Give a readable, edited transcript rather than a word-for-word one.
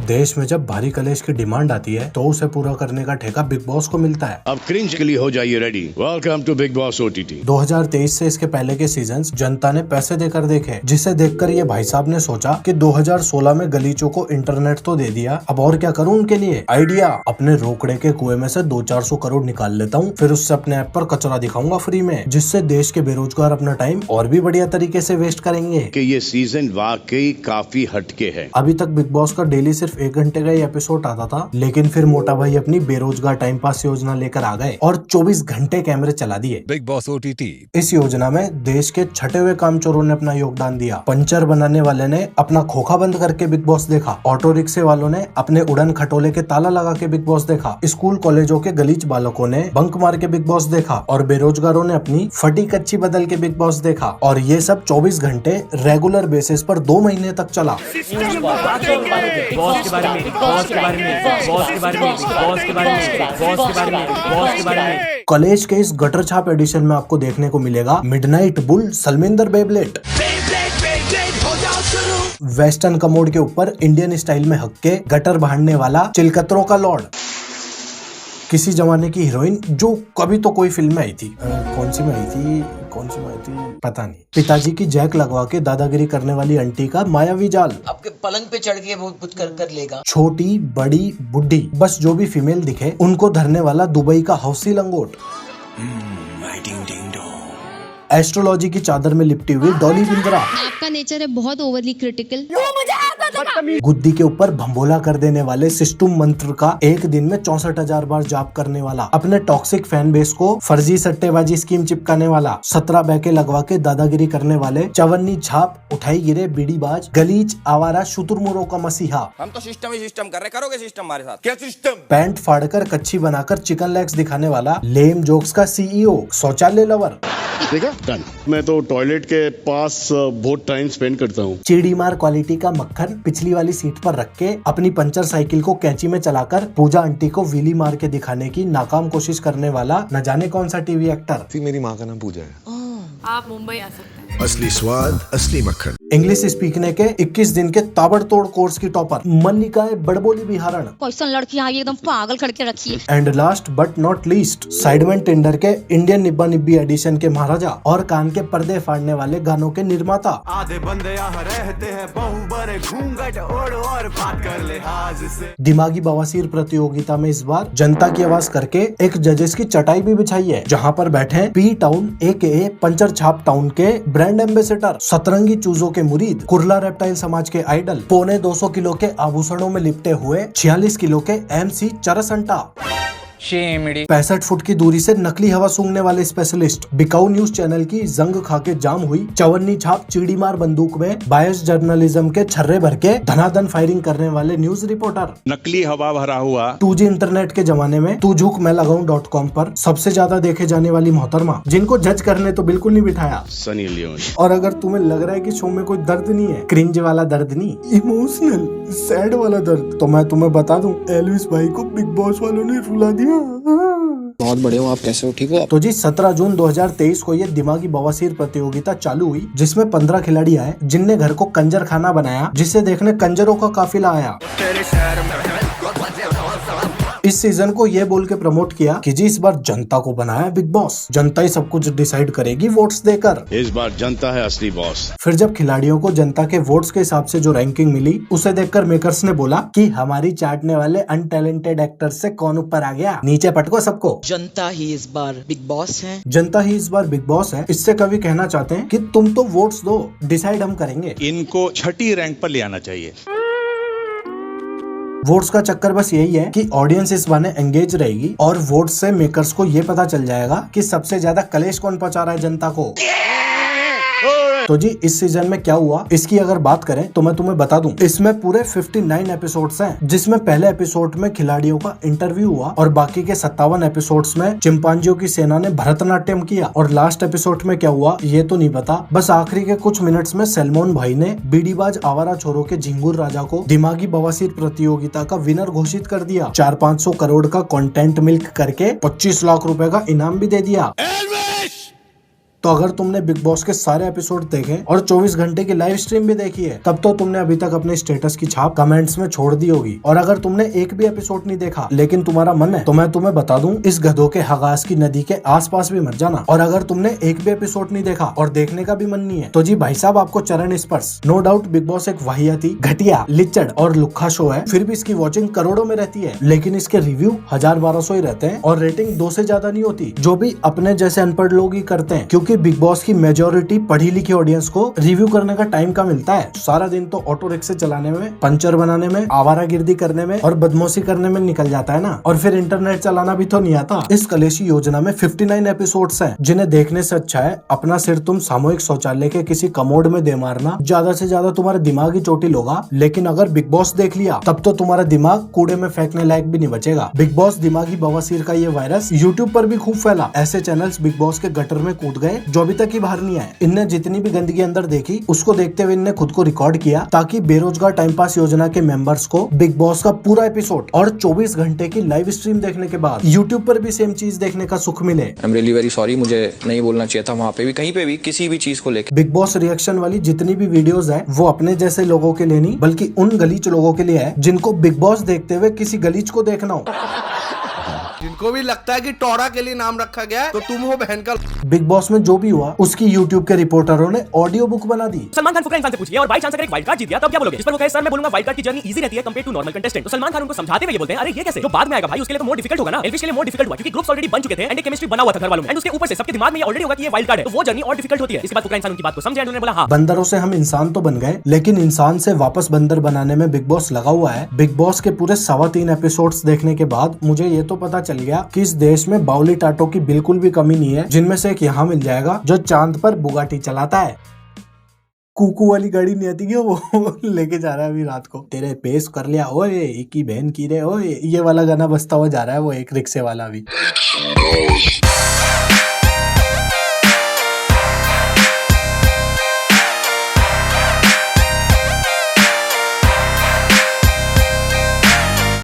देश में जब भारी कलेश की डिमांड आती है तो उसे पूरा करने का ठेका बिग बॉस को मिलता है। अब क्रिंज के लिए हो जाइए ready. Welcome to Bigg Boss OTT. 2023 से इसके पहले के सीजन्स जनता ने पैसे देकर देखे, जिसे देखकर ये भाई साहब ने सोचा कि 2016 में गलीचों को इंटरनेट तो दे दिया, अब और क्या करूं उनके लिए। आइडिया, अपने रोकड़े के कुएं में से 200-400 करोड़ निकाल लेता हूं, फिर उससे अपने ऐप पर कचरा दिखाऊंगा फ्री में, जिससे देश के बेरोजगार अपना टाइम और भी बढ़िया तरीके से वेस्ट करेंगे। कि ये सीजन वाकई काफी हटके है। अभी तक बिग बॉस का डेली सिर्फ 1 घंटे का ही एपिसोड आता था, लेकिन फिर मोटा भाई अपनी बेरोजगार टाइम पास योजना लेकर आ गए और 24 घंटे कैमरे चला दिए। Big Boss OTT. इस योजना में देश के छठे हुए कामचोरों ने अपना योगदान दिया। पंचर बनाने वाले ने अपना खोखा बंद करके बिग बॉस देखा, ऑटो रिक्शे वालों ने अपने उड़न खटोले के ताला लगा के बिग बॉस देखा, स्कूल कॉलेजों के गलीच बालकों ने बंक मार के बिग बॉस देखा और बेरोजगारों ने अपनी फटी कच्ची बदल के बिग बॉस देखा। और ये सब 24 घंटे रेगुलर बेसिस पर 2 महीने तक चला। कॉलेज के इस गटर छाप एडिशन में आपको देखने को मिलेगा मिडनाइट बुल सलमिंदर बेबलेट, वेस्टर्न कमोड के ऊपर इंडियन स्टाइल में हक के गटर भाड़ने वाला चिलकतरों का लॉर्ड, किसी जमाने की हीरोइन जो कभी तो कोई फिल्म में आई थी, कौन सी में आई थी पता नहीं, पिताजी की जैक लगवा के दादागिरी करने वाली आंटी का मायावी जाल, आपके पलंग पे चढ़ के वो कुछ कर लेगा, छोटी बड़ी बुढ़ी बस जो भी फीमेल दिखे उनको धरने वाला दुबई का हौसी लंगोट, एस्ट्रोलॉजी की चादर में लिपटी हुई डॉली बिंद्रा, आपका नेचर है बहुत ओवरली क्रिटिकल, गुद्दी के ऊपर भंबोला कर देने वाले सिस्टम मंत्र का एक दिन में 64,000 बार जाप करने वाला, अपने टॉक्सिक फैन बेस को फर्जी सट्टेबाजी स्कीम चिपकाने वाला, 17 बैके लगवा के दादागिरी करने वाले, चवन्नी छाप उठाई गिरे बीड़ीबाज, गलीच आवारा शुतुरमुर्गों का मसीहा। हम तो सिस्टम ही सिस्टम कर रहे, करोगे सिस्टम हमारे साथ? क्या सिस्टम? पैंट फाड़कर कच्ची बनाकर चिकन लेग्स दिखाने वाला, लेम जोक्स का सीईओ, शौचालय लवर, देखा डन। मैं तो टॉयलेट के पास बहुत टाइम स्पेंड करता हूँ। चिड़ीमार क्वालिटी का मक्खन पिछली वाली सीट पर रख के अपनी पंचर साइकिल को कैंची में चलाकर पूजा आंटी को व्हीली मार के दिखाने की नाकाम कोशिश करने वाला न जाने कौन सा टीवी एक्टर। मेरी माँ का नाम पूजा है। आप मुंबई आ सकते हैं। असली स्वाद असली मक्खन। इंग्लिश सीखने के 21 दिन के ताबड़तोड़ कोर्स की टॉपर मनिकाए बड़बोली बिहारण। क्वेश्चन लड़की आई एकदम पागल करके रखी है। And last but not least Sidemen Tinder के इंडियन निब्बा निब्बी एडिशन के महाराजा और कान के पर्दे फाड़ने वाले गानों के निर्माता। आधे बंदे यहाँ रहते हैं बहुबरे घूंघट ओढ़ और बात कर ले हाज से। दिमागी बवासीर प्रतियोगिता में इस बार जनता की आवाज करके एक जजेस की चटाई भी बिछाई है, जहाँ पर बैठे पी टाउन AKA पंचर छाप टाउन के ब्रांड एम्बेसडर, सतरंगी चूजों के मुरीद, कुर्ला रेप्टाइल समाज के आइडल, 2.25 किलो के आभूषणों में लिपटे हुए 46 किलो के MC चरसंटा, 65 फुट की दूरी से नकली हवा सूंघने वाले स्पेशलिस्ट, बिकाऊ न्यूज चैनल की जंग खा के जाम हुई चवन्नी छाप चिड़ीमार बंदूक में बायस जर्नलिज्म के छर्रे भर के धनाधन फायरिंग करने वाले न्यूज रिपोर्टर, नकली हवा भरा हुआ 2G इंटरनेट के जमाने में तू झूक मैं लगाऊं.com पर सबसे ज्यादा देखे जाने वाली मोहतरमा, जिनको जज करने तो बिल्कुल नहीं बिठाया, सनी लियोन। और अगर तुम्हें लग रहा है कि शो में कोई दर्द नहीं है, क्रिंज वाला दर्द नहीं, इमोशनल सैड वाला दर्द, तो मैं तुम्हें बता दूं एल्विस भाई को बिग बॉस वालों ने रुला दिया। बहुत बड़े हो आप, कैसे हो? ठीक हो? तो जी 17 जून 2023 को ये दिमागी बवासीर प्रतियोगिता चालू हुई, जिसमें 15 खिलाड़ी आए जिनने घर को कंजर खाना बनाया, जिसे देखने कंजरों का काफिला आया। इस सीजन को ये बोल के प्रमोट किया कि जी इस बार जनता को बनाया बिग बॉस, जनता ही सब कुछ डिसाइड करेगी वोट्स देकर। इस बार जनता है असली बॉस। फिर जब खिलाड़ियों को जनता के वोट्स के हिसाब से जो रैंकिंग मिली, उसे देखकर मेकर्स ने बोला कि हमारी चाटने वाले अनटैलेंटेड एक्टर्स से कौन ऊपर आ गया, नीचे पटको सबको। जनता ही इस बार बिग बॉस है। जनता ही इस बार बिग बॉस है। इससे कवि कहना चाहते हैं कि तुम तो वोट्स दो, डिसाइड हम करेंगे। इनको छठी रैंक पर ले आना चाहिए। वोट्स का चक्कर बस यही है कि ऑडियंस इस बहाने एंगेज रहेगी और वोट्स से मेकर्स को ये पता चल जाएगा कि सबसे ज्यादा कलेश कौन पहुंचा रहा है जनता को। तो जी इस सीजन में क्या हुआ इसकी अगर बात करें तो मैं तुम्हें बता दूं, इसमें पूरे 59 एपिसोड्स हैं, जिसमें पहले एपिसोड में खिलाड़ियों का इंटरव्यू हुआ और बाकी के 57 एपिसोड्स में चिंपांजियों की सेना ने भरतनाट्यम किया। और लास्ट एपिसोड में क्या हुआ ये तो नहीं पता, बस आखिरी के कुछ मिनट्स में सैलमोन भाई ने बीड़ीबाज आवारा छोरों के झिंगुर राजा को दिमागी बवासीर प्रतियोगिता का विनर घोषित कर दिया। 400-500 करोड़ का कंटेंट मिल्क करके 25 लाख रुपए का इनाम भी दे दिया। तो अगर तुमने बिग बॉस के सारे एपिसोड देखे और 24 घंटे की लाइव स्ट्रीम भी देखी है, तब तो तुमने अभी तक अपने स्टेटस की छाप कमेंट्स में छोड़ दी होगी। और अगर तुमने एक भी एपिसोड नहीं देखा लेकिन तुम्हारा मन है, तो मैं तुम्हें बता दूं, इस गधों के हगास की नदी के आसपास भी मत जाना। और अगर तुमने एक भी एपिसोड नहीं देखा और देखने का भी मन नहीं है, तो जी भाई साहब आपको चरण स्पर्श। नो डाउट बिग बॉस एक वाहियाती, घटिया, लिच्चड़ और लुक्खा शो है, फिर भी इसकी वॉचिंग करोड़ों में रहती है, लेकिन इसके रिव्यू 1000-1200 ही रहते हैं और रेटिंग 2 से ज्यादा नहीं होती, जो भी अपने जैसे अनपढ़ लोग ही करते हैं। क्योंकि बिग बॉस की मेजोरिटी पढ़ी लिखी ऑडियंस को रिव्यू करने का टाइम का मिलता है। सारा दिन तो ऑटो रिक्शे चलाने में, पंचर बनाने में, आवारागर्दी करने में और बदमाशी करने में निकल जाता है ना, और फिर इंटरनेट चलाना भी तो नहीं आता। इस कलेशी योजना में 59 एपिसोड्स हैं, जिन्हें देखने से अच्छा है अपना सिर तुम सामूहिक शौचालय के किसी कमोड में दे मारना, ज्यादा से ज्यादा तुम्हारा दिमाग ही चोटिल होगा। लेकिन अगर बिग बॉस देख लिया, तब तो तुम्हारा दिमाग कूड़े में फेंकने लायक भी नहीं बचेगा। बिग बॉस दिमागी बवासीर का ये वायरस यूट्यूब पर भी खूब फैला। ऐसे चैनल्स बिग बॉस के गटर में कूद गए जो अभी तक ही बाहर नहीं आए। इनने जितनी भी गंदगी अंदर देखी, उसको देखते हुए इनने खुद को रिकॉर्ड किया, ताकि बेरोजगार टाइम पास योजना के मेंबर्स को बिग बॉस का पूरा एपिसोड और 24 घंटे की लाइव स्ट्रीम देखने के बाद यूट्यूब पर भी सेम चीज देखने का सुख मिले। I am really very sorry, मुझे नहीं बोलना चाहिए था वहाँ पे भी, कहीं पे भी, किसी भी चीज को लेकर। बिग बॉस रिएक्शन वाली जितनी भी वीडियोस है, वो अपने जैसे लोगों के लिए नहीं, बल्कि उन गलीच लोगों के लिए है जिनको बिग बॉस देखते हुए किसी गलीच को देखना हो। जिनको भी लगता है कि टोरा के लिए नाम रखा गया है, तो तुम हो बहन का। बिग बॉस में जो भी हुआ, उसकी यूट्यूब के रिपोर्टरों ने ऑडियो बुक बना दी। सलमान खान फुकरा इंसान से पूछिए और बाई चांस अगर एक वाइल्ड कार्ड जीत गया तो क्या बोलोगे? इस पर वो कहे, सर मैं बोलूंगा वाइल्ड कार्ड की जर्नी इजी रहती है कंपेयर टू नॉर्मल कंटेस्टेंट। तो सलमान खान उनको समझाते हुए ये बोलते हैं, अरे ये कैसे, जो बाद में आएगा भाई उसके लिए तो मोर डिफिकल्ट होगा ना। एल्विश के लिए मोर डिफिकल्ट हुआ क्योंकि ग्रुप्स ऑलरेडी बन चुके थे एंड केमिस्ट्री बना हुआ था घर वालों में, एंड उसके ऊपर से सबके दिमाग में ये ऑलरेडी होगा कि ये वाइल्ड कार्ड है, तो वो जर्नी और डिफिकल्ट होती है। इसके बाद फुकरा इंसान उनकी बात को समझे, उन्होंने बोला हाँ, बंदरों से हम इंसान तो बन गए, लेकिन इंसान से वापस बंदर बनाने में बिग बॉस लगा हुआ है। बिग बॉस के पूरे 3.25 एपिसोड्स देखने के बाद मुझे ये तो पता चल गया कि इस देश में बाउली टाटो की बिल्कुल भी कमी नहीं है, जिनमें से एक यहाँ मिल जाएगा जो चांद पर बुगाटी चलाता है। कुकू वाली गाड़ी नहीं आती क्या, वो लेके जा रहा है अभी रात को। तेरे पेश कर लिया ओए, एक ही बहन की रे ओए, ये वाला गाना बजता हुआ जा रहा है, वो एक रिक्शे वाला भी।